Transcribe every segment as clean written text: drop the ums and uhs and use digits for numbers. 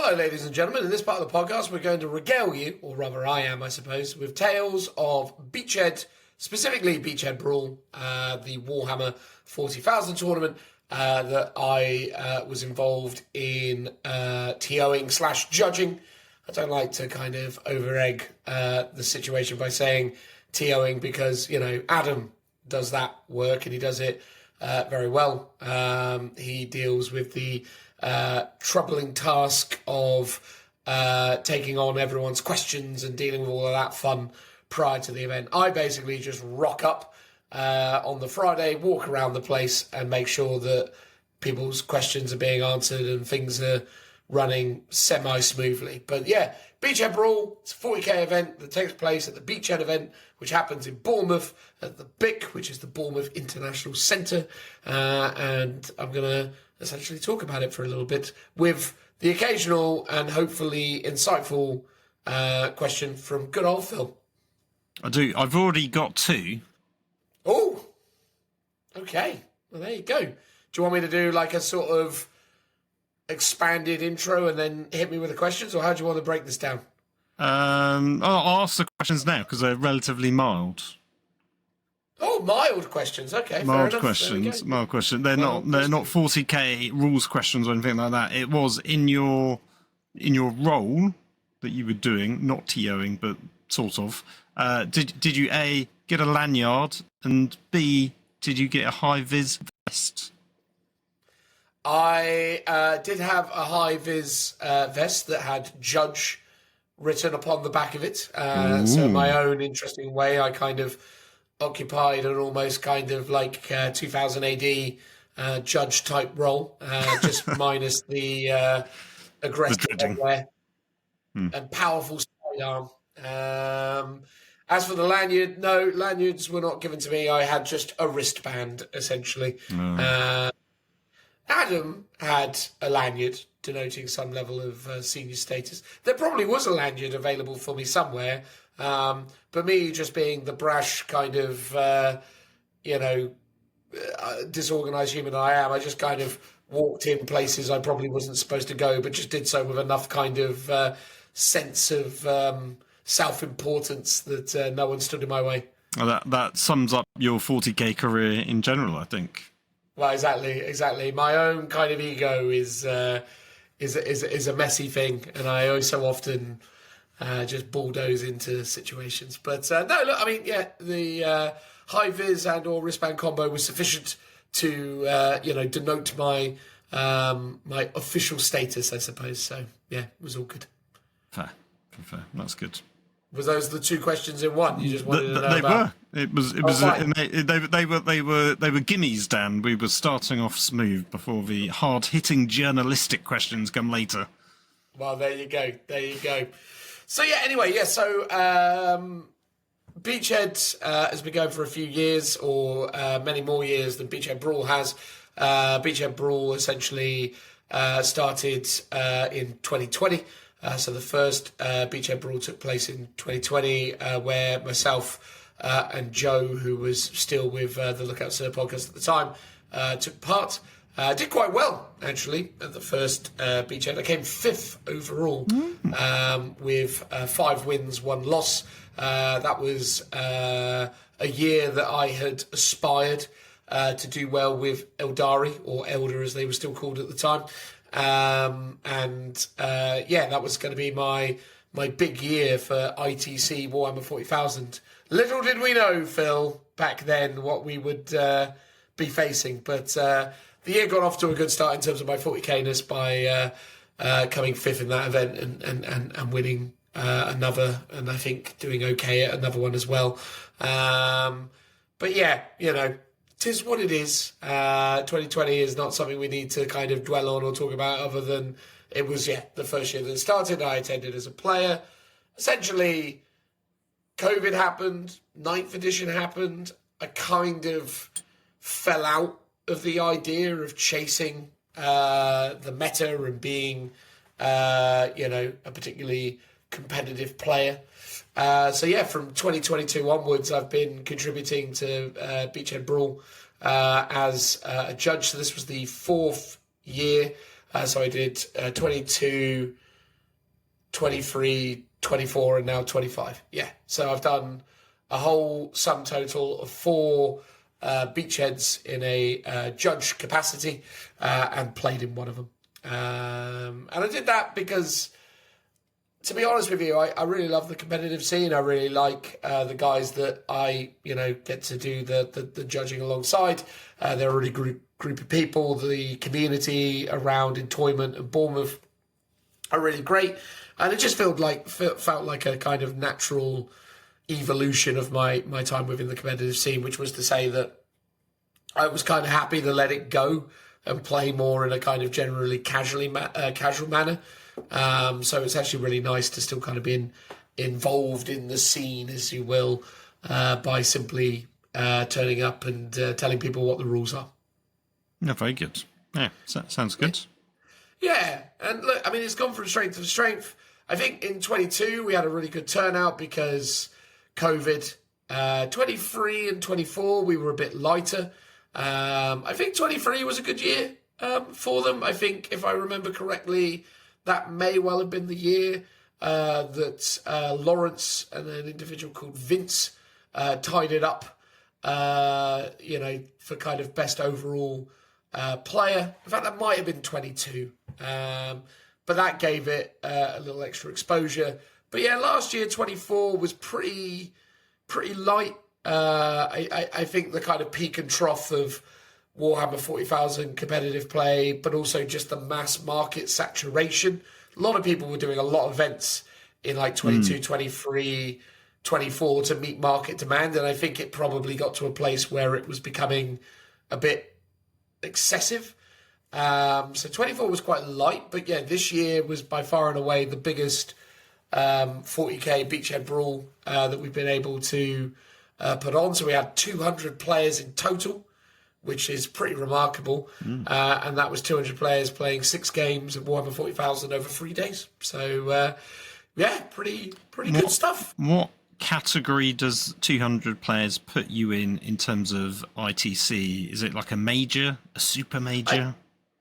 Hello, ladies and gentlemen. In this part of the podcast, we're going to regale you, or rather I am, I suppose, with tales of Beachhead, specifically Beachhead Brawl, the Warhammer 40,000 tournament that I was involved in TOing/judging. I don't like to kind of over-egg the situation by saying TOing because, you know, Adam does that work and he does it very well. He deals with the troubling task of taking on everyone's questions and dealing with all of that fun prior to the event. I basically just rock up on the Friday, walk around the place and make sure that people's questions are being answered and things are running semi-smoothly. But yeah, Beachhead Brawl, it's a 40k event that takes place at the Beachhead event, which happens in Bournemouth at the BIC, which is the Bournemouth International Centre. And I'm going to essentially talk about it for a little bit with the occasional and hopefully insightful question from good old Phil. I do. I've already got two. Oh, okay. Well, there you go. Do you want me to do like a sort of expanded intro and then hit me with the questions, or how do you want to break this down? I'll ask the questions now because they're relatively mild. Oh, mild questions. Okay, mild questions. Mild questions. They're not 40k rules questions or anything like that. It was in your role that you were doing, not TOing, but sort of. Did you A, get a lanyard, and B, did you get a high vis vest? I did have a high-vis vest that had Judge written upon the back of it. So in my own interesting way, I kind of occupied an almost kind of like 2000 AD Judge-type role, just minus the aggressive headwear and powerful sidearm. As for the lanyard, no, lanyards were not given to me. I had just a wristband, essentially. Adam had a lanyard denoting some level of senior status. There probably was a lanyard available for me somewhere, but me just being the brash kind of, disorganized human I am, I just kind of walked in places I probably wasn't supposed to go, but just did so with enough kind of sense of self-importance that no one stood in my way. Well, that sums up your 40k career in general, I think. Well, exactly. My own kind of ego is a messy thing, and I so often just bulldoze into situations. But no, look, I mean, yeah, the high vis and or wristband combo was sufficient to denote my my official status, I suppose. So yeah, it was all good. Fair. That's good. Was those the two questions in one? You just wanted to know they about? Were. It was. They were gimmies, Dan. We were starting off smooth before the hard-hitting journalistic questions come later. Well, there you go. So yeah. Anyway, yeah. So Beachhead has been going for a few years, or many more years than Beachhead Brawl has. Beachhead Brawl essentially started in 2020. So the first Beachhead Brawl took place in 2020, where myself and Joe, who was still with the Lookout Sir podcast at the time, took part. Did quite well, actually, at the first Beachhead. I came 5th overall with 5 wins, 1 loss. That was a year that I had aspired to do well with Eldari, or Elder as they were still called at the time. That was going to be my big year for ITC Warhammer 40,000. Little did we know, Phil, back then what we would be facing. But the year got off to a good start in terms of my 40k-ness by coming 5th in that event and winning another, and I think doing okay at another one as well. But yeah, you know, 'tis what it is. 2020 is not something we need to kind of dwell on or talk about, other than it was, the first year that it started. I attended as a player. Essentially, COVID happened, 9th edition happened. I kind of fell out of the idea of chasing the meta and being, a particularly competitive player. From 2022 onwards, I've been contributing to Beachhead Brawl as a judge. So this was the 4th year. So I did 22, 23, 24, and now 25. Yeah. So I've done a whole sum total of 4 Beachheads in a judge capacity and played in one of them. And I did that because, to be honest with you, I really love the competitive scene. I really like the guys that I, get to do the judging alongside. They're a really group of people. The community around in Toyment and Bournemouth are really great. And it just felt like a kind of natural evolution of my time within the competitive scene, which was to say that I was kind of happy to let it go and play more in a kind of generally casual manner. So it's actually really nice to still kind of be involved in the scene, as you will, by simply turning up and telling people what the rules are. No, very good. Yeah, sounds good. Yeah, and look, I mean, it's gone from strength to strength. I think in 22 we had a really good turnout because COVID. 23 and 24 we were a bit lighter. I think 23 was a good year for them. I think, if I remember correctly, that may well have been the year that Lawrence and an individual called Vince tied it up, for kind of best overall player. In fact, that might have been 22. But that gave it a little extra exposure. But yeah, last year, 24 was pretty light. I think the kind of peak and trough of Warhammer 40,000 competitive play, but also just the mass market saturation. A lot of people were doing a lot of events in like 22, 23, 24 to meet market demand. And I think it probably got to a place where it was becoming a bit excessive. So 24 was quite light, but yeah, this year was by far and away the biggest 40k Beachhead Brawl that we've been able to put on. So we had 200 players in total, which is pretty remarkable. And that was 200 players playing 6 games of Warhammer 40,000 over 3 days. So yeah, pretty good stuff. What category does 200 players put you in terms of ITC? Is it like a major, a super major?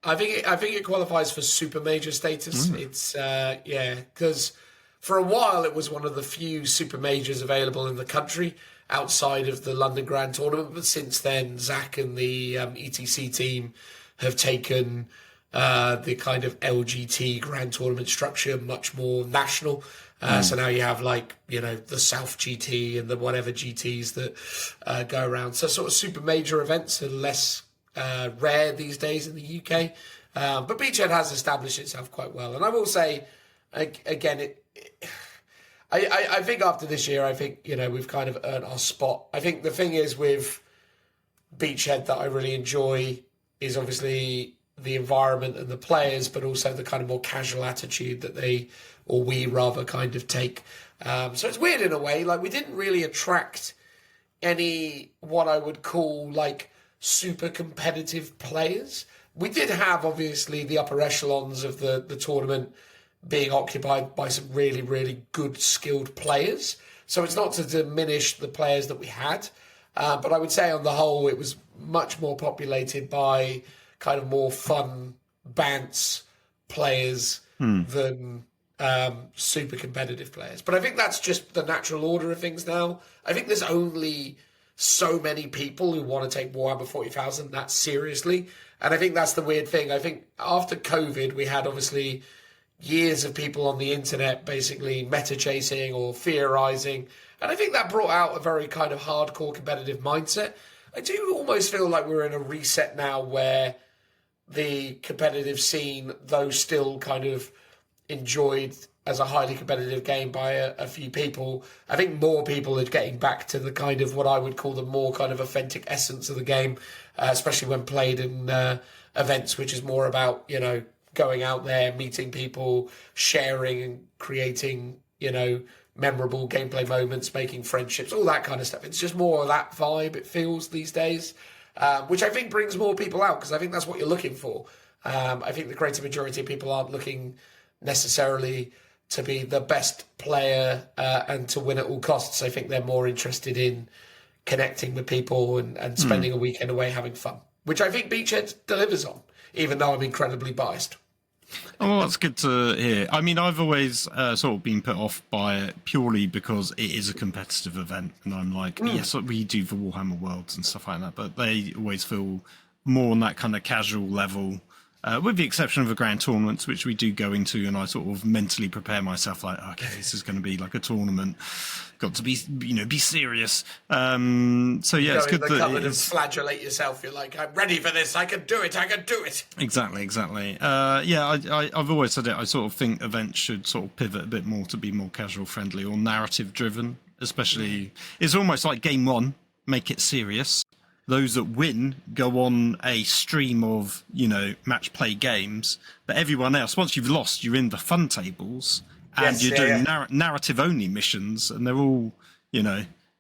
I think it qualifies for super major status. It's because for a while it was one of the few super majors available in the country outside of the London Grand Tournament. But since then, Zach and the ETC team have taken the kind of LGT Grand Tournament structure much more national. So now you have the South GT and the whatever GTs that go around. So sort of super major events are less rare these days in the UK. But Beachhead has established itself quite well. And I will say, again, I think after this year, I think, we've kind of earned our spot. I think the thing is with Beachhead that I really enjoy is obviously the environment and the players, but also the kind of more casual attitude that we rather kind of take. So it's weird in a way. Like, we didn't really attract any what I would call super competitive players. We did have, obviously, the upper echelons of the tournament being occupied by some really, really good, skilled players. So it's not to diminish the players that we had. But I would say on the whole, it was much more populated by kind of more fun, bants players than super competitive players. But I think that's just the natural order of things now. I think there's only so many people who want to take Warhammer 40,000 that seriously. And I think that's the weird thing. I think after COVID, we had obviously years of people on the internet basically meta chasing or theorizing. And I think that brought out a very kind of hardcore competitive mindset. I do almost feel like we're in a reset now where the competitive scene, though still kind of enjoyed as a highly competitive game by a few people, I think more people are getting back to the kind of what I would call the more kind of authentic essence of the game, especially when played in events, which is more about, going out there, meeting people, sharing and creating, memorable gameplay moments, making friendships, all that kind of stuff. It's just more of that vibe, it feels, these days, which I think brings more people out, because I think that's what you're looking for. I think the greater majority of people aren't looking necessarily to be the best player and to win at all costs. I think they're more interested in connecting with people and spending a weekend away having fun, which I think Beachhead delivers on, even though I'm incredibly biased. Oh, that's good to hear. I mean, I've always sort of been put off by it purely because it is a competitive event, and I'm like, yes, what we do for Warhammer Worlds and stuff like that, but they always feel more on that kind of casual level, with the exception of the grand tournaments, which we do go into, and I sort of mentally prepare myself like, okay, this is going to be like a tournament. Got to be, be serious. So yeah, it's good that and flagellate yourself. You're like, I'm ready for this. I can do it. I can do it. Exactly. I've always said it. I sort of think events should sort of pivot a bit more to be more casual friendly or narrative driven. Especially, it's almost like game one. Make it serious. Those that win go on a stream of, match play games. But everyone else, once you've lost, you're in the fun tables and you're doing narrative only missions, and they're all,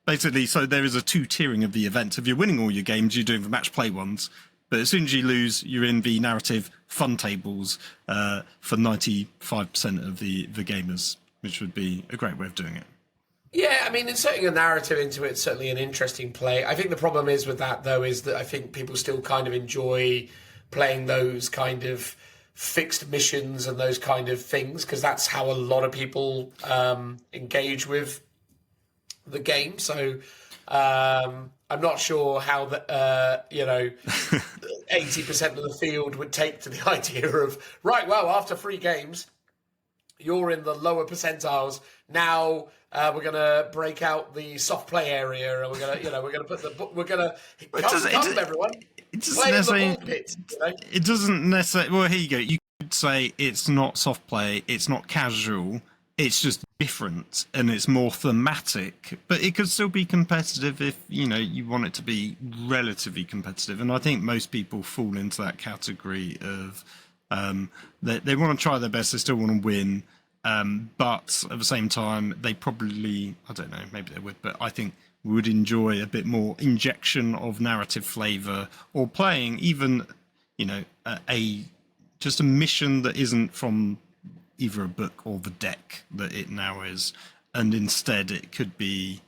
basically. So there is a two-tiering of the event. If you're winning all your games, you're doing the match play ones. But as soon as you lose, you're in the narrative fun tables for 95% of the gamers, which would be a great way of doing it. Yeah, I mean, inserting a narrative into it's certainly an interesting play. I think the problem is with that, though, is that I think people still kind of enjoy playing those kind of fixed missions and those kind of things, because that's how a lot of people engage with the game. So I'm not sure how 80% of the field would take to the idea of, right, well, after 3 games, you're in the lower percentiles. Now we're going to break out the soft play area, and we're going to come everyone. It doesn't necessarily. Well, here you go. You could say it's not soft play. It's not casual. It's just different, and it's more thematic. But it could still be competitive if you want it to be relatively competitive. And I think most people fall into that category of they want to try their best. They still want to win. But at the same time, they probably, I don't know, maybe they would, but I think would enjoy a bit more injection of narrative flavour, or playing even, just a mission that isn't from either a book or the deck that it now is. And instead it could be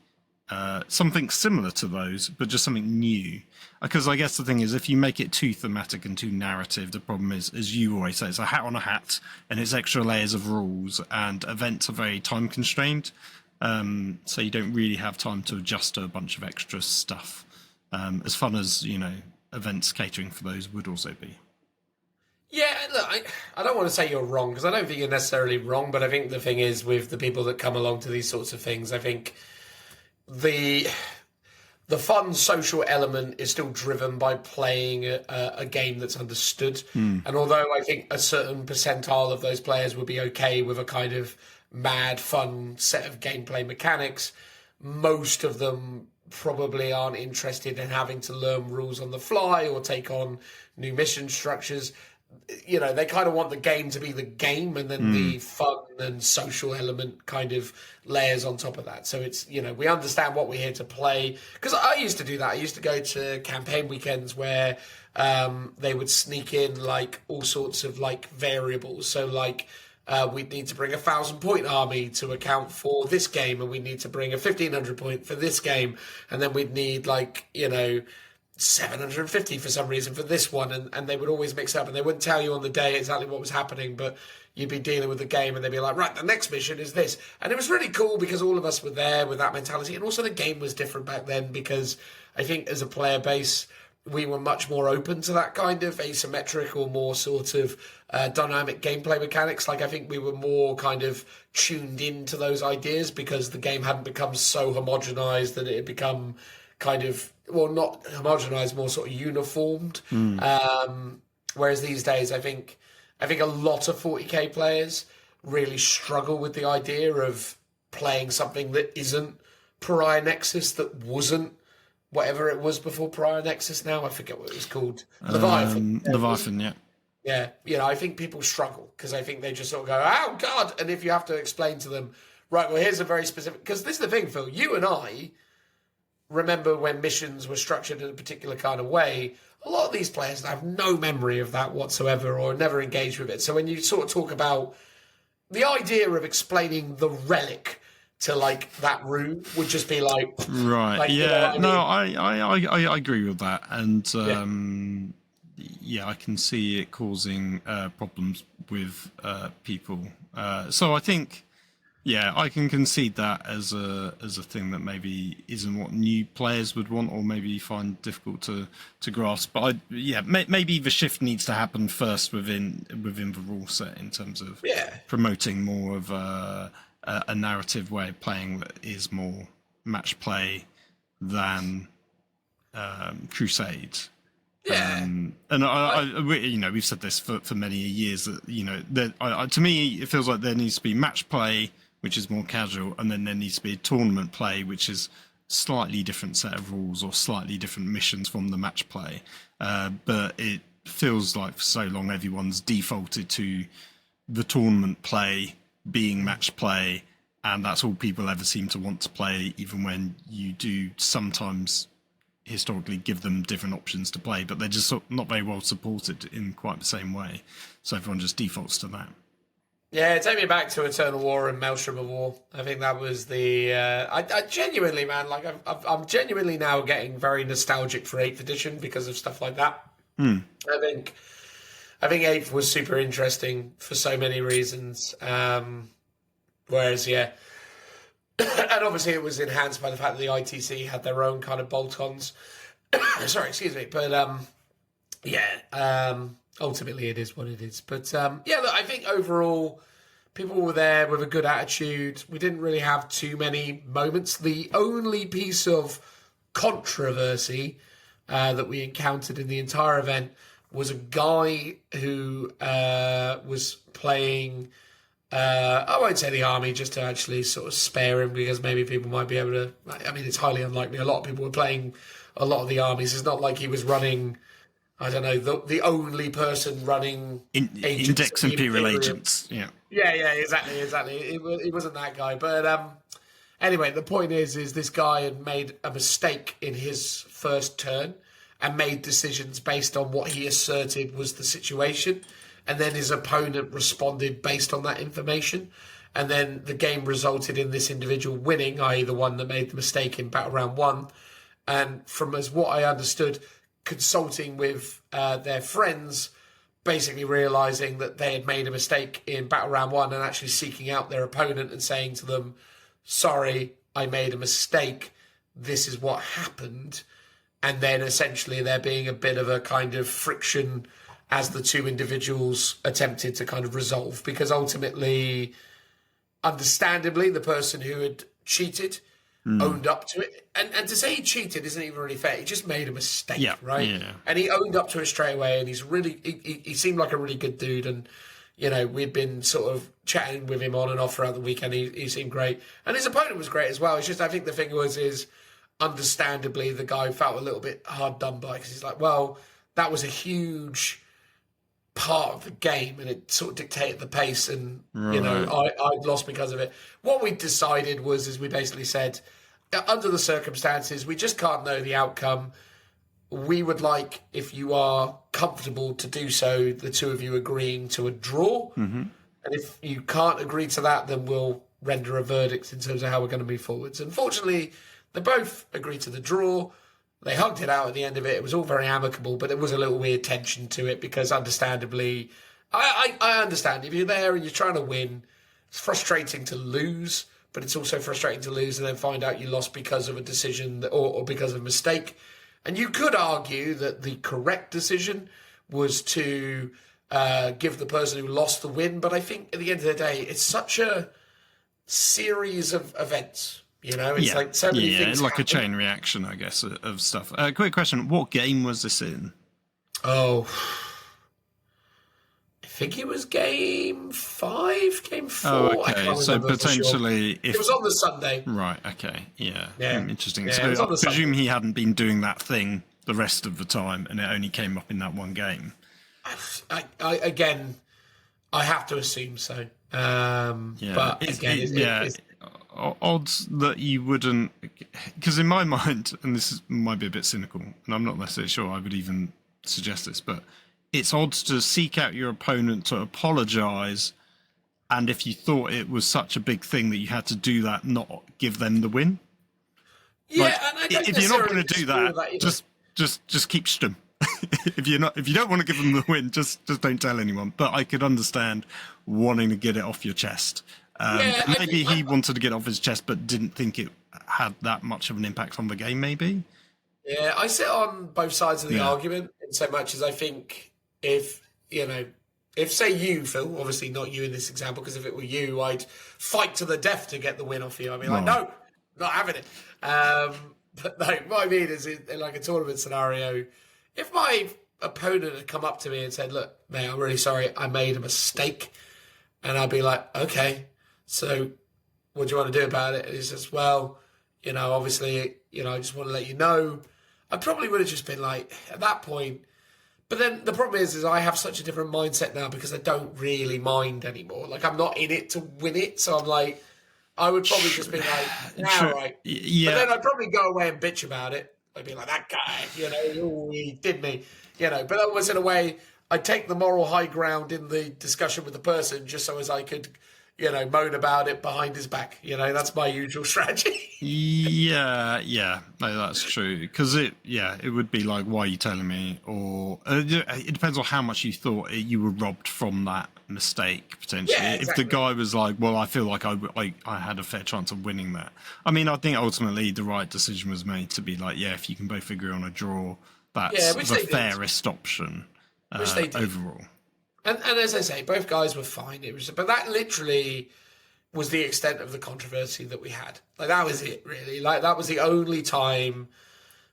something similar to those, but just something new. Because I guess the thing is, if you make it too thematic and too narrative, the problem is, as you always say, it's a hat on a hat, and it's extra layers of rules, and events are very time constrained. So you don't really have time to adjust to a bunch of extra stuff. As fun as, events catering for those would also be. Yeah, look, I don't want to say you're wrong, because I don't think you're necessarily wrong, but I think the thing is, with the people that come along to these sorts of things, I think the fun social element is still driven by playing a game that's understood. And although I think a certain percentile of those players would be okay with a kind of mad, fun set of gameplay mechanics, most of them probably aren't interested in having to learn rules on the fly or take on new mission structures. They kind of want the game to be the game, and then the fun and social element kind of layers on top of that. So it's, we understand what we're here to play. Because I used to do that. I used to go to campaign weekends where they would sneak in like all sorts of like variables. So like we'd need to bring a 1,000-point army to account for this game, and we need to bring a 1,500 point for this game, and then we'd need 750 for some reason for this one, and they would always mix up, and they wouldn't tell you on the day exactly what was happening, but you'd be dealing with the game, and they'd be like, right, the next mission is this. And it was really cool because all of us were there with that mentality, and also the game was different back then, because I think as a player base, we were much more open to that kind of asymmetric or more sort of dynamic gameplay mechanics. I think we were more kind of tuned into those ideas because the game hadn't become so homogenized that it had become kind of, well, not homogenized, more sort of uniformed. Whereas these days, I think a lot of 40k players really struggle with the idea of playing something that isn't Pariah Nexus, that wasn't whatever it was before Pariah Nexus now. I forget what it was called. Leviathan. Leviathan, yeah. Yeah, I think people struggle because I think they just sort of go, oh, God. And if you have to explain to them, right, well, here's a very specific... Because this is the thing, Phil. You and I remember when missions were structured in a particular kind of way. A lot of these players have no memory of that whatsoever or never engaged with it. So when you sort of talk about the idea of explaining the relic to that room would just be right. I agree with that. And yeah, I can see it causing problems with people. So I think, yeah, I can concede that as a thing that maybe isn't what new players would want, or maybe find difficult to grasp. But maybe the shift needs to happen first within the rule set in terms of promoting more of a narrative way of playing that is more match play than Crusade. Yeah. We've said this for many years that to me it feels like there needs to be match play, which is more casual, and then there needs to be tournament play, which is slightly different set of rules or slightly different missions from the match play. But it feels like for so long everyone's defaulted to the tournament play being match play, and that's all people ever seem to want to play, even when you do sometimes historically give them different options to play, but they're just not very well supported in quite the same way. So everyone just defaults to that. Yeah, take me back to Eternal War and Maelstrom of War. I think that was the. I genuinely, man, like I'm genuinely now getting very nostalgic for 8th edition because of stuff like that. I think 8th was super interesting for so many reasons. Whereas, yeah. And obviously it was enhanced by the fact that the ITC had their own kind of bolt-ons. Sorry, excuse me. But, ultimately it is what it is. But, look, I think overall people were there with a good attitude. We didn't really have too many moments. The only piece of controversy that we encountered in the entire event was a guy who was playing... I won't say the army, just to actually sort of spare him, because maybe people might be able to... I mean, it's highly unlikely. A lot of people were playing a lot of the armies. It's not like he was running, I don't know, the only person running... Index Imperial Agents, yeah. Yeah, exactly. It wasn't that guy. But anyway, the point is this guy had made a mistake in his first turn and made decisions based on what he asserted was the situation. And then his opponent responded based on that information. And then the game resulted in this individual winning, i.e. the one that made the mistake in Battle Round 1. And from as what I understood, consulting with their friends, basically realising that they had made a mistake in Battle Round 1 and actually seeking out their opponent and saying to them, sorry, I made a mistake. This is what happened. And then essentially there being a bit of a kind of friction as the two individuals attempted to kind of resolve, because ultimately, understandably, the person who had cheated owned up to it. And to say he cheated isn't even really fair. He just made a mistake, right? Yeah. And he owned up to it straight away, and he's really, he seemed like a really good dude. And, you know, we'd been sort of chatting with him on and off throughout the weekend. He seemed great. And his opponent was great as well. It's just, I think the thing is, understandably, the guy felt a little bit hard done by, because he's like, well, that was a huge part of the game and it sort of dictated the pace, and you know, I lost because of it. What we decided was we basically said, under the circumstances, we just can't know the outcome. We would like, if you are comfortable to do so, the two of you agreeing to a draw. And if you can't agree to that, then we'll render a verdict in terms of how we're going to move forwards. Unfortunately, they both agreed to the draw. They hugged it out at the end of it. It was all very amicable, but there was a little weird tension to it because, understandably, I understand. If you're there and you're trying to win, it's frustrating to lose, but it's also frustrating to lose and then find out you lost because of a decision or because of a mistake. And you could argue that the correct decision was to give the person who lost the win, but I think at the end of the day, it's such a series of events. You know, it's like so many things. Yeah, like a chain reaction, I guess, of stuff. Quick question: what game was this in? Oh, I think it was game 5, game 4. Oh, okay. So potentially, if it was on the Sunday, right? Okay, yeah. Interesting. Yeah, so I presume he hadn't been doing that thing the rest of the time, and it only came up in that one game. Again, I have to assume so. But again, odds that you wouldn't, because in my mind, and might be a bit cynical, and I'm not necessarily sure I would even suggest this, but it's odds to seek out your opponent to apologise, and if you thought it was such a big thing that you had to do that, not give them the win. Yeah, like, and I don't if you're not going to do that, that just keep stum. if you don't want to give them the win, just don't tell anyone. But I could understand wanting to get it off your chest. Maybe he wanted to get it off his chest, but didn't think it had that much of an impact on the game. Maybe. Yeah, I sit on both sides of the argument in so much as I think if say you, Phil, obviously not you in this example, because if it were you, I'd fight to the death to get the win off you. I'd be like, no, not having it. But no, what I mean is in like a tournament scenario, if my opponent had come up to me and said, look, mate, I'm really sorry, I made a mistake. And I'd be like, okay, so what do you want to do about it? And he says, well, obviously, I just want to let you know. I probably would have just been like, at that point. But then the problem is I have such a different mindset now because I don't really mind anymore. Like, I'm not in it to win it. So I'm like, I would probably just be like, right. Yeah. But then I'd probably go away and bitch about it. I'd be like, that guy, he did me, But that was in a way, I'd take the moral high ground in the discussion with the person just so as I could, moan about it behind his back. That's my usual strategy. Yeah. No, that's true. Because it would be like, why are you telling me? Or it depends on how much you thought you were robbed from that mistake, potentially. Yeah, exactly. If the guy was like, well, I feel like I had a fair chance of winning that. I mean, I think ultimately the right decision was made to be like, if you can both agree on a draw, that's the fairest option overall. And as I say, both guys were fine. But that literally was the extent of the controversy that we had. Like, that was it, really. Like, that was the only time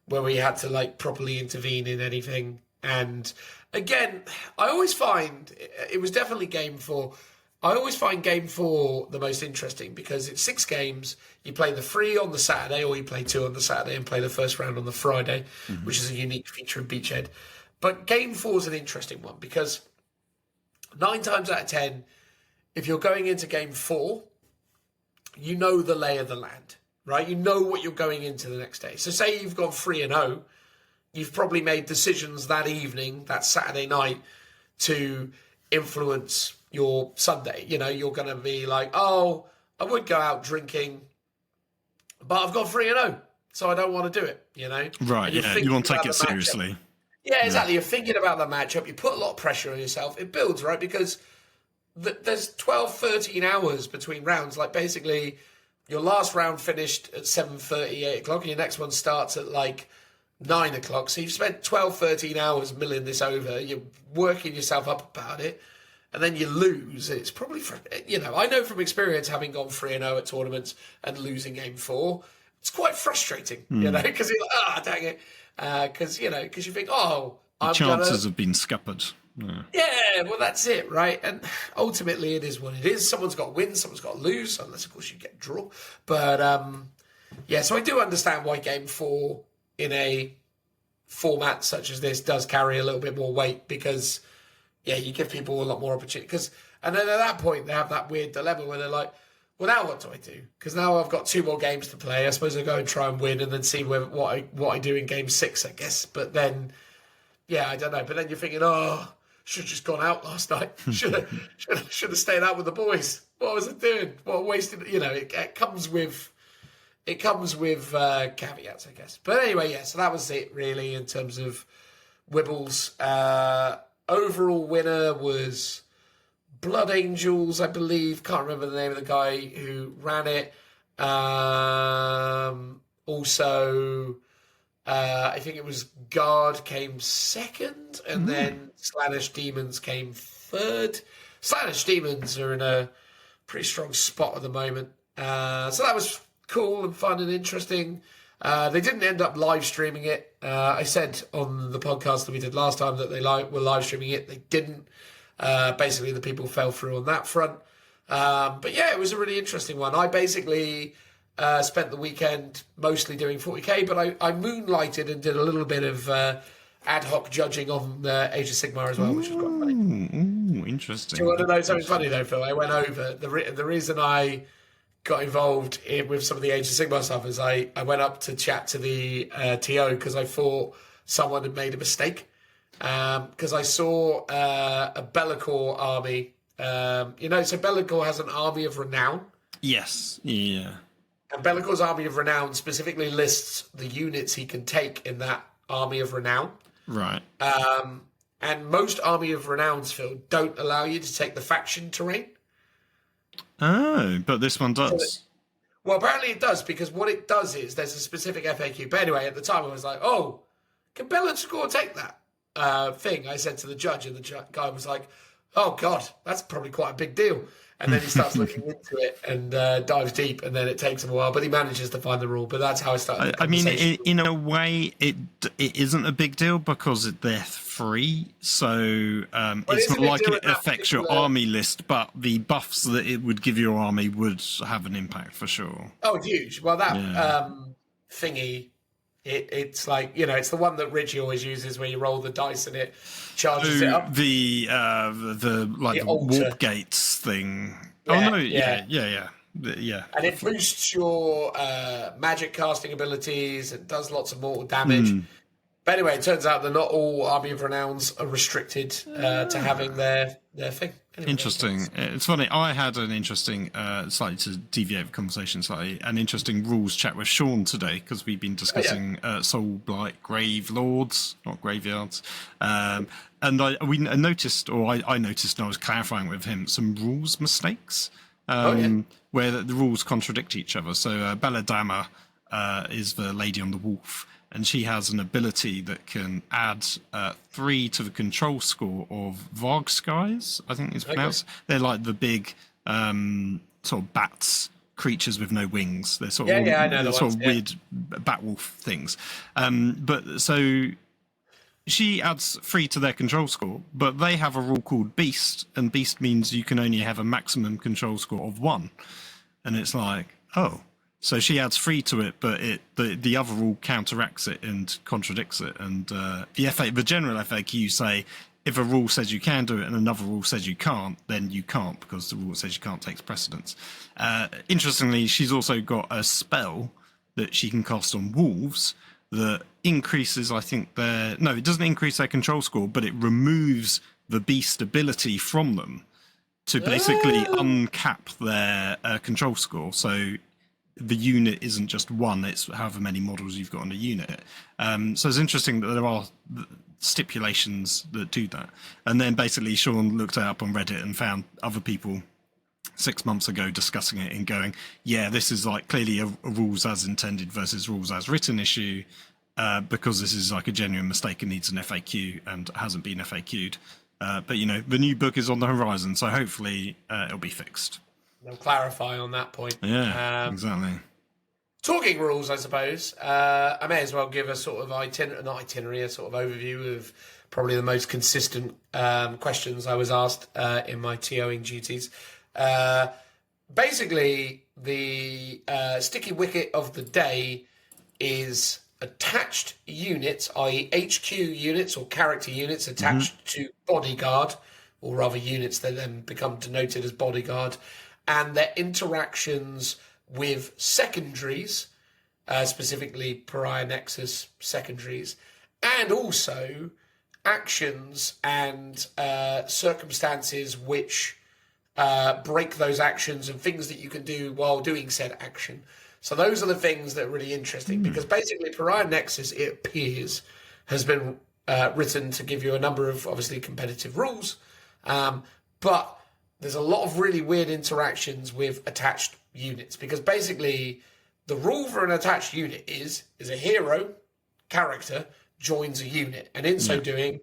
where we had to, like, properly intervene in anything. And, again, I always find, it was definitely Game 4. I always find Game 4 the most interesting because it's 6 games. You play the 3 on the Saturday, or you play 2 on the Saturday and play the first round on the Friday, which is a unique feature of Beachhead. But Game 4 is an interesting one because 9 times out of 10, if you're going into Game 4, you know the lay of the land, right? You know what you're going into the next day. So say you've gone 3-0, you've probably made decisions that evening, that Saturday night, to influence your Sunday. You're going to be like, oh, I would go out drinking, but I've gone 3-0, so I don't want to do it, Right, you want to take it seriously. Yeah, exactly. You're thinking about the matchup. You put a lot of pressure on yourself. It builds, right? Because there's 12, 13 hours between rounds. Like, basically, your last round finished at 7:30, 8 o'clock, and your next one starts at, 9 o'clock. So you've spent 12, 13 hours milling this over. You're working yourself up about it, and then you lose. It's probably, I know from experience, having gone 3-0 at tournaments and losing Game 4, it's quite frustrating, because you're like, dang it. Because you think, the chances have been scuppered. Yeah, well, that's it, right? And ultimately, it is what it is. Someone's got to win, someone's got to lose, unless, of course, you get a draw. But, so I do understand why Game 4 in a format such as this does carry a little bit more weight because, you give people a lot more opportunity. And then at that point, they have that weird dilemma where they're like, well, now what do I do? Because now I've got 2 more games to play. I suppose I'll go and try and win and then see what I do in Game 6, I guess. But then, I don't know. But then you're thinking, should have just gone out last night. Should have stayed out with the boys. What was I doing? What wasted? It comes with caveats, I guess. But anyway, so that was it really in terms of Wibbles. Overall winner was Blood Angels, I believe. Can't remember the name of the guy who ran it. Also, I think it was Guard came second, and then Slaanesh Demons came third. Slaanesh Demons are in a pretty strong spot at the moment. So that was cool and fun and interesting. They didn't end up live streaming it. I said on the podcast that we did last time that they were live streaming it. They didn't. Basically, the people fell through on that front. But it was a really interesting one. I basically spent the weekend mostly doing 40k, but I moonlighted and did a little bit of ad hoc judging on Age of Sigmar as well, which was quite funny. Ooh, interesting. Do you want to know something funny though, Phil? I went over. The reason I got involved with some of the Age of Sigmar stuff is I went up to chat to the TO because I thought someone had made a mistake. Because I saw a Be'lakor army. So Be'lakor has an army of renown. Yes, yeah. And Be'lakor's army of renown specifically lists the units he can take in that army of renown. Right. And most Army of Renown's field don't allow you to take the faction terrain. Oh, but this one does. Well, apparently it does, because what it does is there's a specific FAQ. But anyway, at the time I was like, oh, can Bella Score take that thing? I said to the judge, and the guy was like, oh, God, that's probably quite a big deal. And then he starts looking into it and dives deep, and then it takes him a while, but he manages to find the rule. But that's how I started. I mean, in a way, it isn't a big deal because they're free, so it's not like it affects your army list. But the buffs that it would give your army would have an impact for sure. Oh, huge! Well, that thingy. It's like, it's the one that Richie always uses where you roll the dice and it charges it up. The warp gates thing. Yeah. And it boosts your magic casting abilities. It does lots of mortal damage. But anyway, it turns out that not all Army of Renowns are restricted to having their thing. Anyway, interesting. It's funny. I had an interesting, slightly to deviate the conversation slightly, an interesting rules chat with Sean today because we've been discussing Soul Blight Grave Lords, not graveyards. And I noticed, and I was clarifying with him some rules mistakes where the rules contradict each other. So Belladama is the lady on the wolf. And she has an ability that can add 3 to the control score of Vargskies, I think it's pronounced. Okay. They're like the big sort of bats, creatures with no wings. They're sort of, I know sort of weird bat wolf things. But so she adds 3 to their control score, but they have a rule called Beast, and Beast means you can only have a maximum control score of 1. And it's like, oh. So she adds 3 to it, but the other rule counteracts it and contradicts it. And the general FAQ say if a rule says you can do it and another rule says you can't, then you can't because the rule that says you can't takes precedence. Interestingly, she's also got a spell that she can cast on wolves that increases, I think, it doesn't increase their control score, but it removes the beast ability from them to basically uncap their control score. So the unit isn't just 1, it's however many models you've got on a unit. So it's interesting that there are stipulations that do that. And then basically Sean looked it up on Reddit and found other people 6 months ago discussing it and going, yeah, this is like clearly a rules as intended versus rules as written issue, because this is like a genuine mistake and needs an FAQ and hasn't been FAQ'd. But, the new book is on the horizon, so hopefully it'll be fixed. They'll clarify on that point. Yeah, exactly. Talking rules, I suppose. I may as well give a sort of a sort of overview of probably the most consistent questions I was asked in my TOing duties. Basically, the sticky wicket of the day is attached units, i.e. HQ units or character units attached to bodyguard, or rather units that then become denoted as bodyguard, and their interactions with secondaries, specifically Pariah Nexus secondaries, and also actions and circumstances which break those actions and things that you can do while doing said action. So those are the things that are really interesting, because basically Pariah Nexus, it appears, has been written to give you a number of, obviously, competitive rules, but there's a lot of really weird interactions with attached units, because basically the rule for an attached unit is a hero character joins a unit, and in so doing,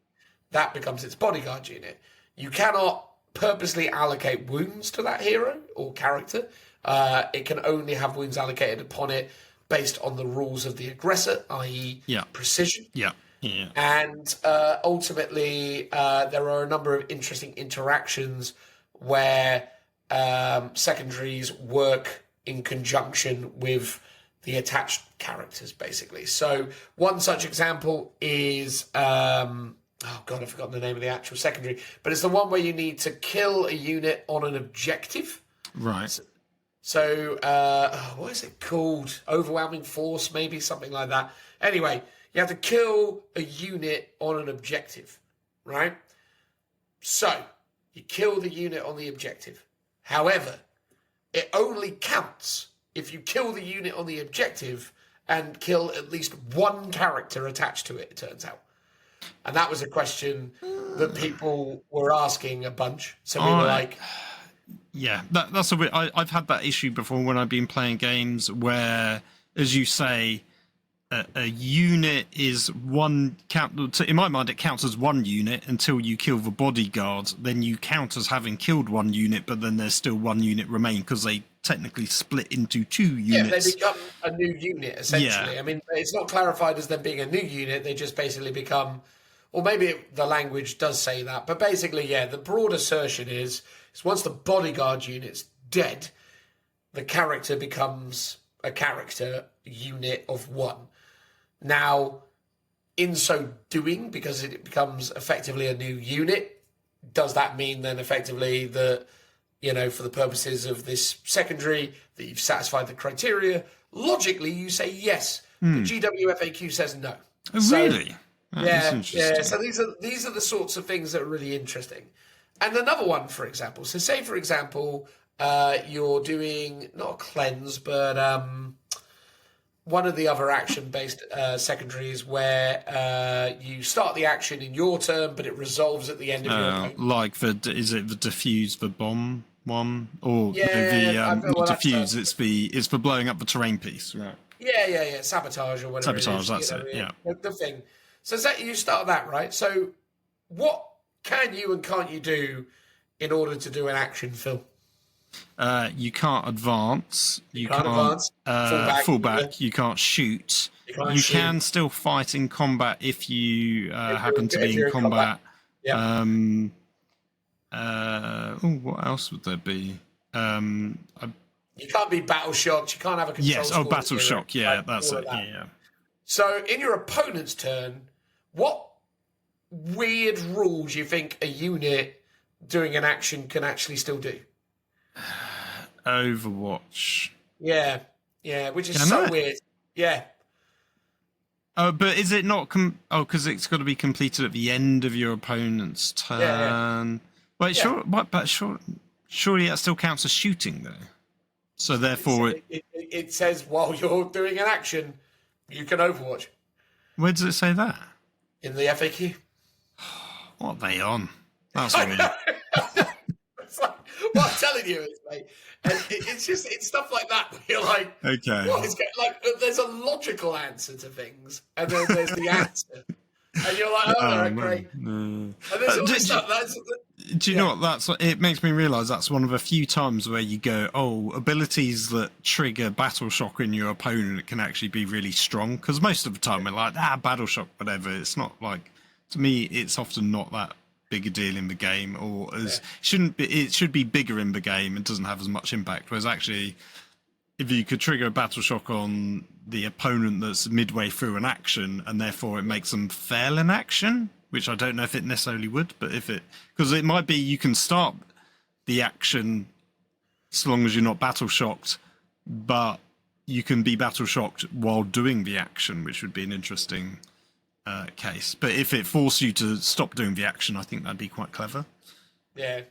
that becomes its bodyguard unit. You cannot purposely allocate wounds to that hero or character. It can only have wounds allocated upon it based on the rules of the aggressor, i.e. precision. Yeah. And ultimately, there are a number of interesting interactions where secondaries work in conjunction with the attached characters, basically. So one such example is, oh God, I've forgotten the name of the actual secondary, but it's the one where you need to kill a unit on an objective. Right. So what is it called? Overwhelming force, maybe, something like that. Anyway, you have to kill a unit on an objective, right? So you kill the unit on the objective. However, it only counts if you kill the unit on the objective and kill at least one character attached to it, it turns out. And that was a question that people were asking a bunch. So we were like, yeah, that's a bit. I've had that issue before when I've been playing games where, as you say, a unit is one count. In my mind, it counts as one unit until you kill the bodyguard. Then you count as having killed one unit, but then there's still one unit remain because they technically split into two units. Yeah, they become a new unit essentially. Yeah. I mean, it's not clarified as them being a new unit. They just basically become, or maybe the language does say that, but basically, yeah, the broad assertion is once the bodyguard unit's dead, the character becomes a character unit of one. Now, in so doing, because it becomes effectively a new unit, does that mean then effectively that, you know, for the purposes of this secondary, that you've satisfied the criteria? Logically, you say yes. The GWFAQ says no. Oh, really? Yeah. So these are the sorts of things that are really interesting. And another one, for example. So say, for example, you're doing not a cleanse, but one of the other action-based secondaries where you start the action in your turn, but it resolves at the end of your turn. Like is it the defuse the bomb one, or the defuse? It's for blowing up the terrain piece, right? Yeah. Sabotage or whatever. Sabotage. It is, that's it. Yeah. The thing. So you start that, right? So what can you and can't you do in order to do an action, Phil? You can't advance. You can't advance. Fall back. You can't shoot. You can still fight in combat if you happen to be in combat. Yeah. What else would there be? You can't be battle shocked. You can't have a control. Yes. score Battle zero, shock. Yeah, like, that's it. That. Yeah. So in your opponent's turn, what weird rules you think a unit doing an action can actually still do? Overwatch. Yeah, which is so weird. Yeah. But is it not? Because it's got to be completed at the end of your opponent's turn. Yeah. Wait, surely that still counts as shooting, though. So therefore, it says while you're doing an action, you can Overwatch. Where does it say that? In the FAQ. What are they on? That's weird. It's like, what I'm telling you is, mate, and it's stuff like that where you're like, okay, what is going, like, there's a logical answer to things, and then there's the answer, and you're like, all right, great. And there's all this stuff. Do you know what? It makes me realise that's one of a few times where you go, abilities that trigger battle shock in your opponent can actually be really strong. Because most of the time we're like, battle shock, whatever. It's not like, to me, it's often not that big a deal in the game, or shouldn't be. It should be bigger in the game and doesn't have as much impact. Whereas actually, if you could trigger a battle shock on the opponent that's midway through an action, and therefore it makes them fail an action, which I don't know if it necessarily would, but because it might be you can start the action so long as you're not battle shocked, but you can be battle shocked while doing the action, which would be an interesting case. But if it forced you to stop doing the action, I think that'd be quite clever. Yeah.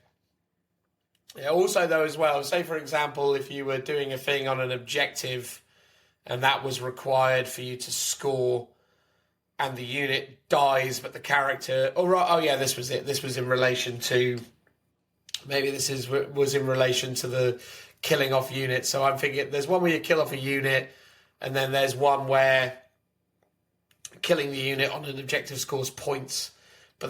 Also, though, as well, say, for example, if you were doing a thing on an objective and that was required for you to score and the unit dies, but the character... this was it. This was in relation to... Maybe was in relation to the killing off unit. So I'm thinking there's one where you kill off a unit, and then there's one where killing the unit on an objective scores points. But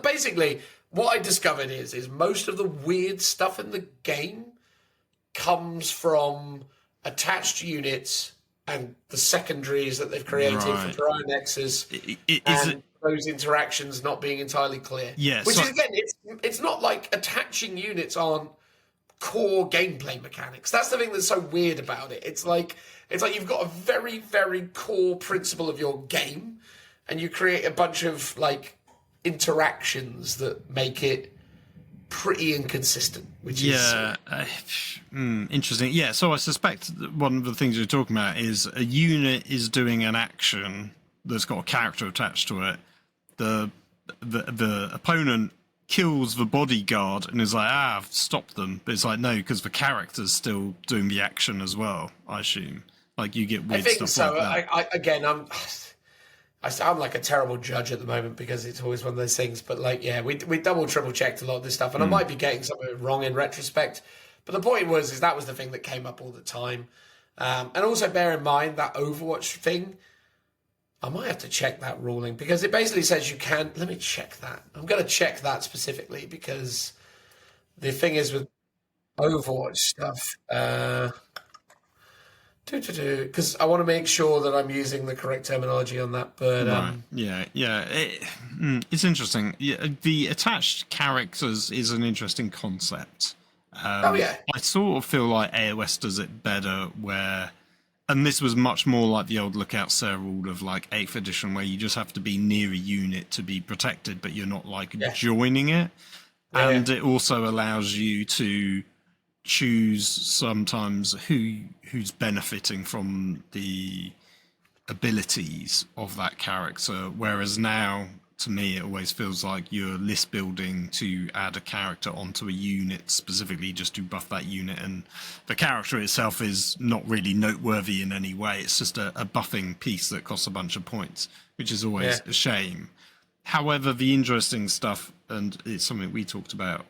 basically, what I discovered is most of the weird stuff in the game comes from attached units and the secondaries that they've created for Brian X's, and those interactions not being entirely clear. Yes, which is, again, it's not like attaching units aren't core gameplay mechanics. That's the thing that's so weird about it. It's like you've got a very, very core principle of your game, and you create a bunch of like interactions that make it pretty inconsistent, which is interesting. Yeah, so I suspect one of the things you're talking about is a unit is doing an action that's got a character attached to it. The opponent kills the bodyguard and is like, I've stopped them. But it's like, no, because the character's still doing the action as well, I assume. Like, you get weird stuff like that. I sound like a terrible judge at the moment because it's always one of those things. But like, yeah, we double, triple checked a lot of this stuff, and I might be getting some of it wrong in retrospect. But the point is that was the thing that came up all the time. And also bear in mind that Overwatch thing. I might have to check that ruling because it basically says you can. Let me check that. I'm going to check that specifically because the thing is with Overwatch stuff. Because I want to make sure that I'm using the correct terminology on that. But right. Yeah. It's interesting. Yeah, the attached characters is an interesting concept. I sort of feel like AOS does it better where, and this was much more like the old Lookout Sir rule of like 8th edition where you just have to be near a unit to be protected, but you're not like joining it. And it also allows you to choose sometimes who's benefiting from the abilities of that character, whereas now to me it always feels like you're list building to add a character onto a unit specifically just to buff that unit, and the character itself is not really noteworthy in any way. It's just a buffing piece that costs a bunch of points, which is always a shame. However, the interesting stuff, and it's something we talked about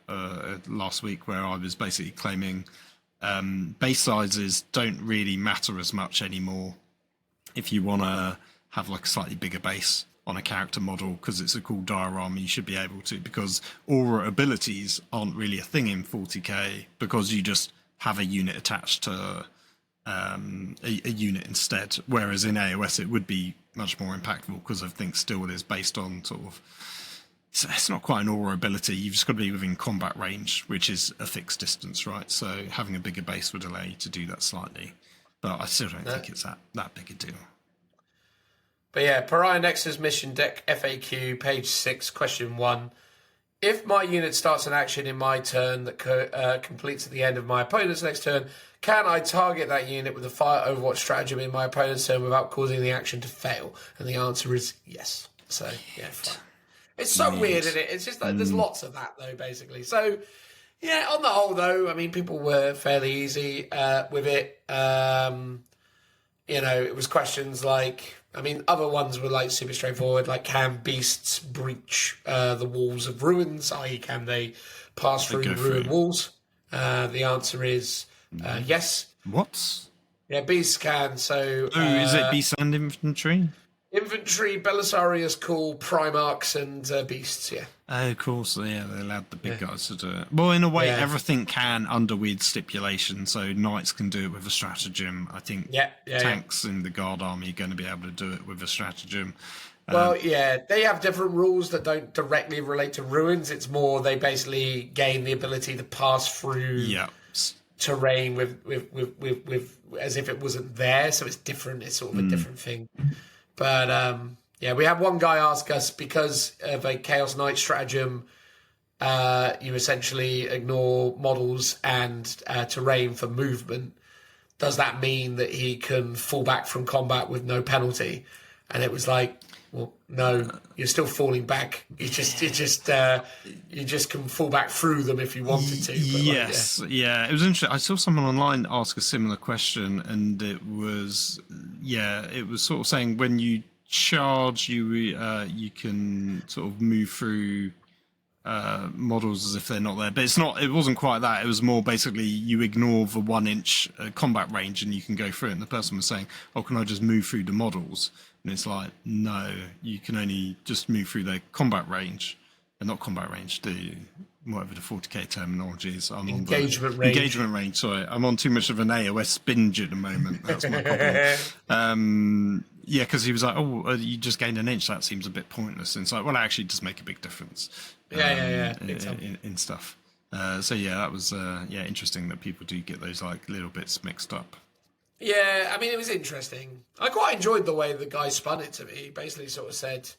last week, where I was basically claiming base sizes don't really matter as much anymore if you want to have like a slightly bigger base on a character model, because it's a cool diorama. You should be able to, because aura abilities aren't really a thing in 40k because you just have a unit attached to a unit instead, whereas in AOS it would be much more impactful because I think still it is based on sort of, it's not quite an aura ability, you've just got to be within combat range, which is a fixed distance, right? So having a bigger base would allow you to do that slightly, but I still don't think it's that big a deal. But yeah, Pariah Nexus mission deck FAQ, page 6, question 1. If my unit starts an action in my turn that completes at the end of my opponent's next turn, can I target that unit with a fire Overwatch stratagem in my opponent's turn without causing the action to fail? And the answer is yes. So, yeah, fine. It's so weird, isn't it? It's just like there's lots of that, though, basically. So, yeah, on the whole, though, I mean, people were fairly easy with it. It was questions like, I mean, other ones were like super straightforward, like can beasts breach the walls of ruins, i.e. can they pass through ruined walls? The answer is yes. What? Yeah, beasts can. So is it beasts and infantry? Infantry, Belisarius, Cool, Primarchs, and beasts, yeah. Oh, of course, yeah, they allowed the big guys to do it. Well, in a way, everything can under weird stipulation. So knights can do it with a stratagem. I think tanks in the guard army are going to be able to do it with a stratagem. Well, they have different rules that don't directly relate to ruins. It's more they basically gain the ability to pass through terrain with as if it wasn't there. So it's different. It's sort of a different thing. But we had one guy ask us, because of a Chaos Knight stratagem, you essentially ignore models and terrain for movement. Does that mean that he can fall back from combat with no penalty? And it was like, well, no, you're still falling back. You just can fall back through them if you wanted to. But it was interesting. I saw someone online ask a similar question, and it was sort of saying when you charge, you can sort of move through models as if they're not there, but it's not. It wasn't quite that. It was more basically you ignore the 1 inch combat range and you can go through it. And the person was saying, "Oh, can I just move through the models?" And it's like, no, you can only just move through their combat range, and not combat range, whatever the 40k terminology is. Engagement range. Engagement range, sorry. I'm on too much of an AOS binge at the moment. That's my problem. Because he was like, you just gained an inch. That seems a bit pointless. And it's like, well, it actually does make a big difference. In stuff. That was interesting that people do get those like little bits mixed up. Yeah, I mean, it was interesting. I quite enjoyed the way the guy spun it to me. He basically sort of said,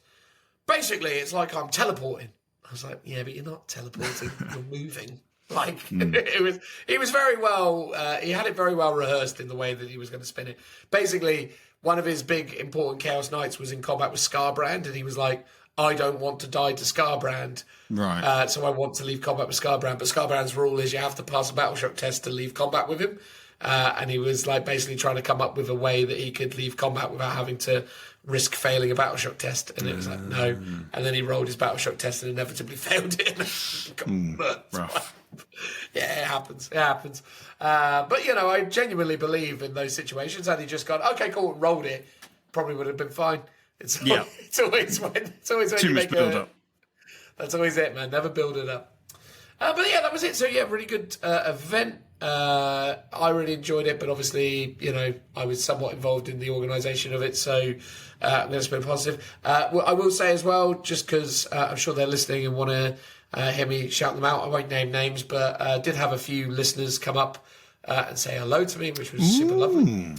it's like I'm teleporting. I was like, yeah, but you're not teleporting, you're moving. Like, it was very well, he had it very well rehearsed in the way that he was going to spin it. Basically, one of his big important Chaos Knights was in combat with Scarbrand, and he was like, I don't want to die to Scarbrand. Right. So I want to leave combat with Scarbrand. But Scarbrand's rule is you have to pass a battle shock test to leave combat with him. And he was like basically trying to come up with a way that he could leave combat without having to risk failing a battle shock test. And it was like, no. And then he rolled his battle shock test and inevitably failed it. Rough. Yeah, it happens. It happens. But, you know, I genuinely believe in those situations. Had he just gone, okay, cool, and rolled it, probably would have been fine. It's always when Too you much make build up. That's always it, man. Never build it up. But yeah, that was it. So yeah, really good event. I really enjoyed it, but obviously, you know, I was somewhat involved in the organisation of it, so I'm going to spin positive. Well, I will say as well, just because I'm sure they're listening and want to hear me shout them out. I won't name names, but did have a few listeners come up and say hello to me, which was super lovely.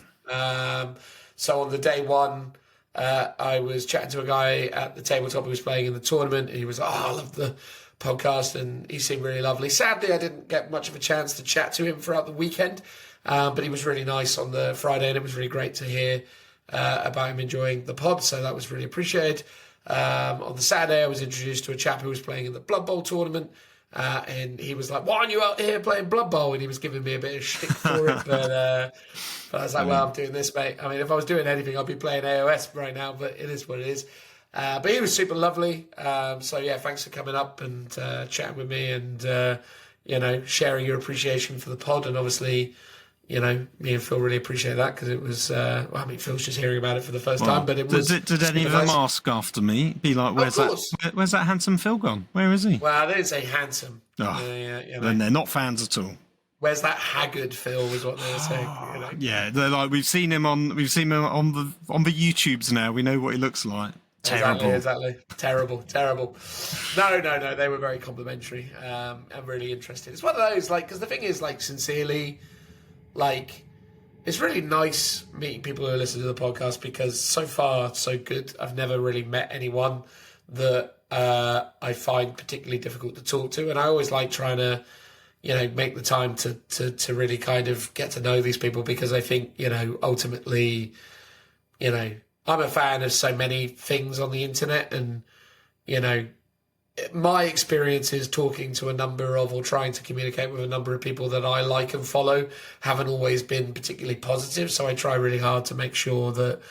So on the day one, I was chatting to a guy at the tabletop who was playing in the tournament, and he was like, oh, I love the podcast, and he seemed really lovely. Sadly, I didn't get much of a chance to chat to him throughout the weekend, but he was really nice on the Friday, and it was really great to hear about him enjoying the pod, so that was really appreciated. On the Saturday, I was introduced to a chap who was playing in the Blood Bowl tournament, and he was like, why aren't you out here playing Blood Bowl? And he was giving me a bit of shit for it, but I was like, well, I'm doing this, mate. I mean, if I was doing anything, I'd be playing AOS right now, but it is what it is. But he was super lovely. So, yeah, thanks for coming up and chatting with me and, you know, sharing your appreciation for the pod. And obviously, you know, me and Phil really appreciate that because it was, well, I mean, Phil's just hearing about it for the first time, but it was... Did any of them ask after me? Be like, where's that handsome Phil gone? Where is he? Well, they didn't say handsome. Oh, you know. Then they're not fans at all. Where's that haggard Phil? Was what they were saying. You know? Yeah, they're like we've seen him on the YouTubes now. We know what he looks like. Terrible. Exactly. Terrible. No. They were very complimentary and really interested. It's one of those because the thing is sincerely, it's really nice meeting people who listen to the podcast because so far so good. I've never really met anyone that I find particularly difficult to talk to, and I always like trying to, you know, make the time to really kind of get to know these people because I think, you know, ultimately, you know, I'm a fan of so many things on the internet and, you know, my experiences talking to a number of or trying to communicate with a number of people that I like and follow haven't always been particularly positive. So I try really hard to make sure that,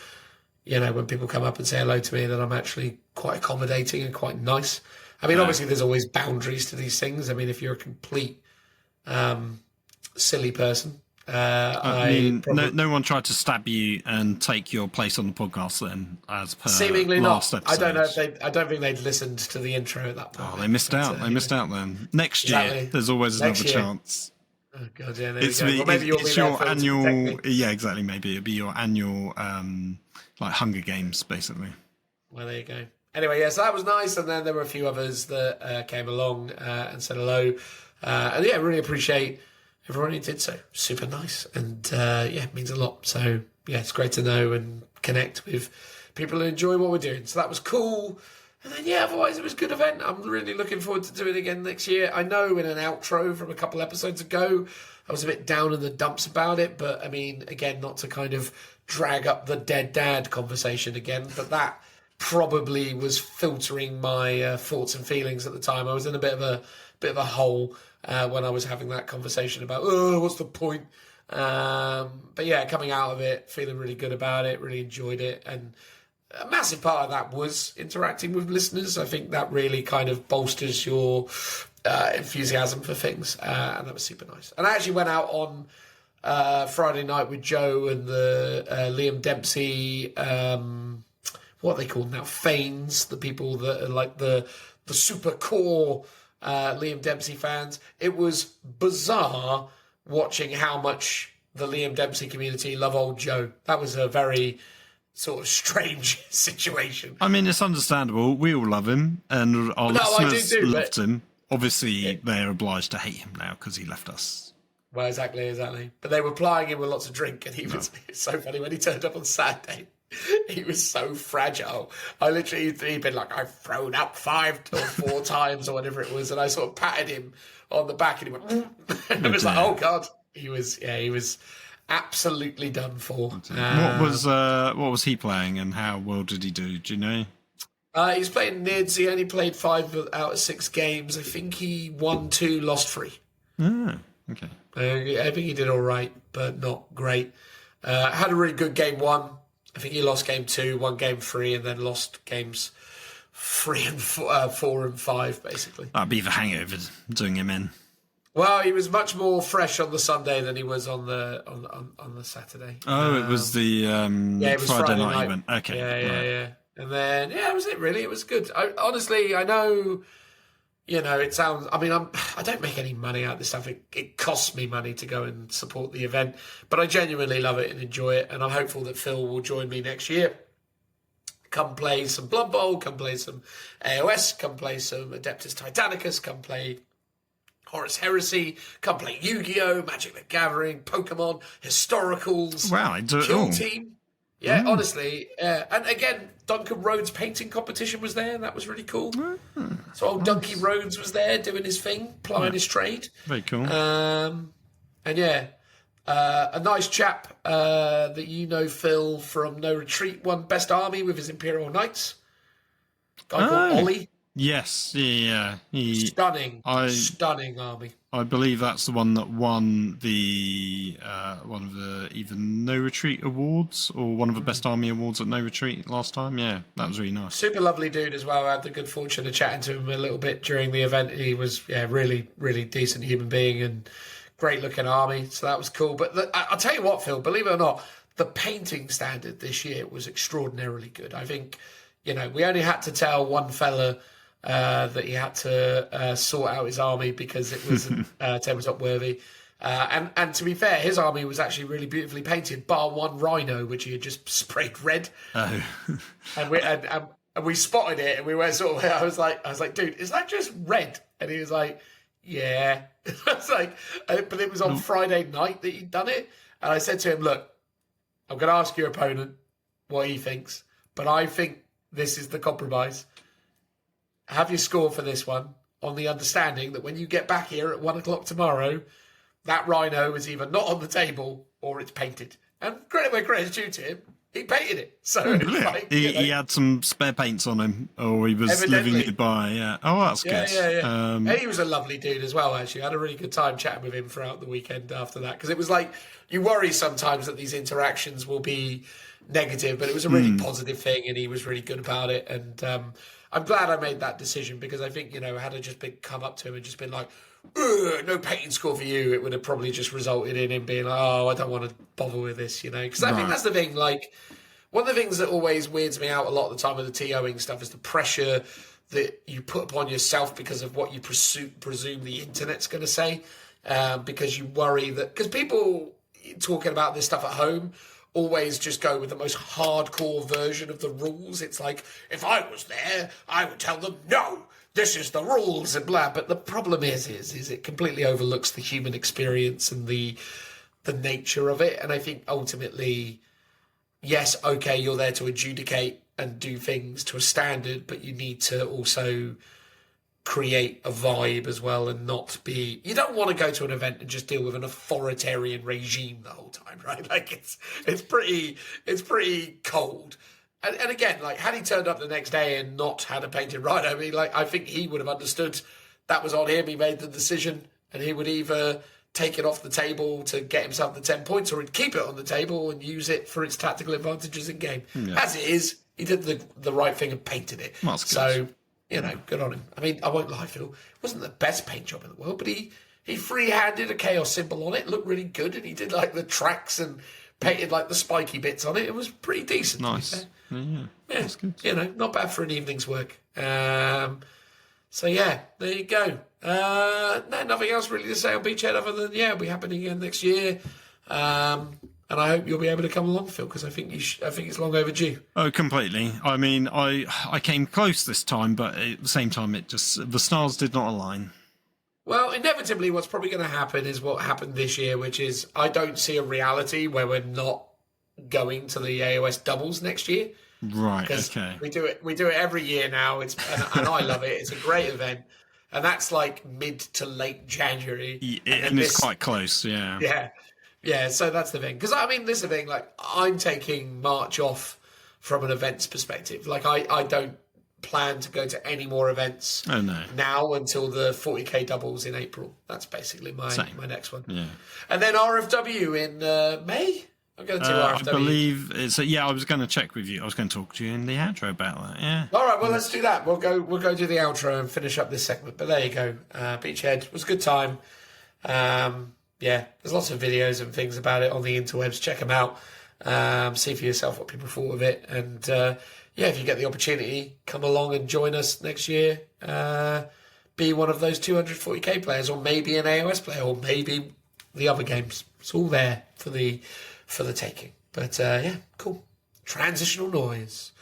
you know, when people come up and say hello to me, that I'm actually quite accommodating and quite nice. I mean, obviously there's always boundaries to these things. I mean, if you're a complete silly person, no one tried to stab you and take your place on the podcast then, as per seemingly last not. episode. I don't know if I don't think they'd listened to the intro at that point. Oh, they missed out. They missed out then. Next year, there's always another chance. Oh God, yeah, it's your annual. Yeah, exactly. Maybe it'll be your annual Hunger Games, basically. Well, there you go. Anyway, yeah, so that was nice, and then there were a few others that came along and said hello, and yeah, really appreciate everyone who did so. Super nice, and yeah, it means a lot. So yeah, it's great to know and connect with people who enjoy what we're doing. So that was cool. And then yeah, otherwise it was a good event. I'm really looking forward to doing it again next year. I know in an outro from a couple episodes ago, I was a bit down in the dumps about it, but I mean, again, not to kind of drag up the dead dad conversation again, but that probably was filtering my thoughts and feelings at the time. I was in a bit of a hole when I was having that conversation about, oh, what's the point? But yeah, coming out of it, feeling really good about it, really enjoyed it. And a massive part of that was interacting with listeners. I think that really kind of bolsters your enthusiasm for things. And that was super nice. And I actually went out on Friday night with Joe and the Liam Dempsey, what are they called now? Fanes, the people that are like the super core Liam Dempsey fans. It was bizarre watching how much the Liam Dempsey community love old Joe. That was a very sort of strange situation. I mean, it's understandable. We all love him, and our listeners loved him. Obviously, they're obliged to hate him now because he left us. Well, exactly. But they were plying him with lots of drink, and he was so funny when he turned up on Saturday. He was so fragile. I literally, he'd been like, I've thrown up 5 or 4 times or whatever it was, and I sort of patted him on the back, and he went, and I was like, oh God. He was absolutely done for. What was he playing, and how well did he do? Do you know? He's playing Nids. He only played 5 out of 6 games. I think he won 2, lost 3. Ah, okay. I think he did all right, but not great. Had a really good game 1. I think he lost game 2, won game 3, and then lost games 3 and 4 and 5, basically. That'd be the hangover doing him in. Well, he was much more fresh on the Sunday than he was on the Saturday. Oh, it was the it was Friday night event. Okay. Yeah. And then, that was it, really. It was good. Honestly, I know, it sounds... I mean, I don't make any money out of this stuff. It costs me money to go and support the event. But I genuinely love it and enjoy it. And I'm hopeful that Phil will join me next year. Come play some Blood Bowl, come play some AOS, come play some Adeptus Titanicus, come play Horus Heresy, come play Yu-Gi-Oh!, Magic the Gathering, Pokemon, Historicals, wow, I do it Kill all. Team. Yeah, honestly. And again, Duncan Rhodes' painting competition was there, and that was really cool. So old Dunky Rhodes was there doing his thing, plying his trade. Very cool. And a nice chap that Phil, from No Retreat, won Best Army with his Imperial Knights. Guy called Ollie. Yes, yeah. Stunning army. I believe that's the one that won the one of the either No Retreat awards or one of the Best Army awards at No Retreat last time. Yeah, that was really nice. Super lovely dude as well. I had the good fortune of chatting to him a little bit during the event. He was really, really decent human being and great looking army. So that was cool. But I'll tell you what, Phil, believe it or not, the painting standard this year was extraordinarily good. I think, we only had to tell one fella that he had to sort out his army because it wasn't tabletop worthy. And to be fair, his army was actually really beautifully painted, bar one rhino, which he had just sprayed red. Oh. and we spotted it, and we were sort of. I was like, dude, is that just red? And he was like, yeah. I was like, but it was on Friday night that he'd done it, and I said to him, look, I'm going to ask your opponent what he thinks, but I think this is the compromise. Have your score for this one on the understanding that when you get back here at 1 o'clock tomorrow, that rhino is either not on the table or it's painted. And credit where credit's due to him, he painted it. So he had some spare paints on him, or he was living nearby. Yeah. Oh, that's good. Yeah. And he was a lovely dude as well, actually. I had a really good time chatting with him throughout the weekend after that, because it was like, you worry sometimes that these interactions will be negative, but it was a really positive thing, and he was really good about it. And I'm glad I made that decision, because I think, had I just come up to him and just been like, no painting score for you, it would have probably just resulted in him being like, oh, I don't want to bother with this, because I think that's the thing. Like, one of the things that always weirds me out a lot of the time with the TOing stuff is the pressure that you put upon yourself because of what you presume the internet's going to say, because you worry that, because people talking about this stuff at home always just go with the most hardcore version of the rules. It's like, if I was there, I would tell them, no, this is the rules and blah. But the problem is it completely overlooks the human experience and the nature of it. And I think ultimately, yes, okay, you're there to adjudicate and do things to a standard, but you need to also create a vibe as well, and not be, you don't want to go to an event and just deal with an authoritarian regime the whole time, right? Like it's pretty cold. And again, like, had he turned up the next day and not had a painted rhino, I mean, like, I think he would have understood that was on him. He made the decision, and he would either take it off the table to get himself the 10 points, or he'd keep it on the table and use it for its tactical advantages in game. Yeah. As it is, he did the right thing and painted it. That's good. So, good on him. I mean, I won't lie, Phil. It wasn't the best paint job in the world, but he free-handed a chaos symbol on it. It looked really good, and he did like the tracks and painted like the spiky bits on it. It was pretty decent. Nice. Yeah, that's good. Not bad for an evening's work. So yeah, there you go. No, nothing else really to say on Beachhead other than it'll be happening again next year. And I hope you'll be able to come along, Phil, because I think I think it's long overdue. Oh, completely. I mean, I came close this time, but at the same time, the stars did not align. Well, inevitably, what's probably going to happen is what happened this year, which is I don't see a reality where we're not going to the AOS doubles next year. Right. Okay. We do it every year now. And I love it. It's a great event, and that's like mid to late January, and it's quite close. Yeah. Yeah. Yeah, so that's the thing. Because, I mean, this is the thing, like, I'm taking March off from an events perspective. Like, I don't plan to go to any more events now until the 40k doubles in April. That's basically my next one. Yeah. And then RFW in May. I'm going to do RFW. I believe it's. I was going to check with you. I was going to talk to you in the outro about that. Yeah. All right. Well, let's do that. We'll go do the outro and finish up this segment. But there you go. Beachhead. It was a good time. Yeah, there's lots of videos and things about it on the interwebs. Check them out. See for yourself what people thought of it. And if you get the opportunity, come along and join us next year. Be one of those 240k players, or maybe an AOS player, or maybe the other games. It's all there for the taking. But cool. Transitional noise.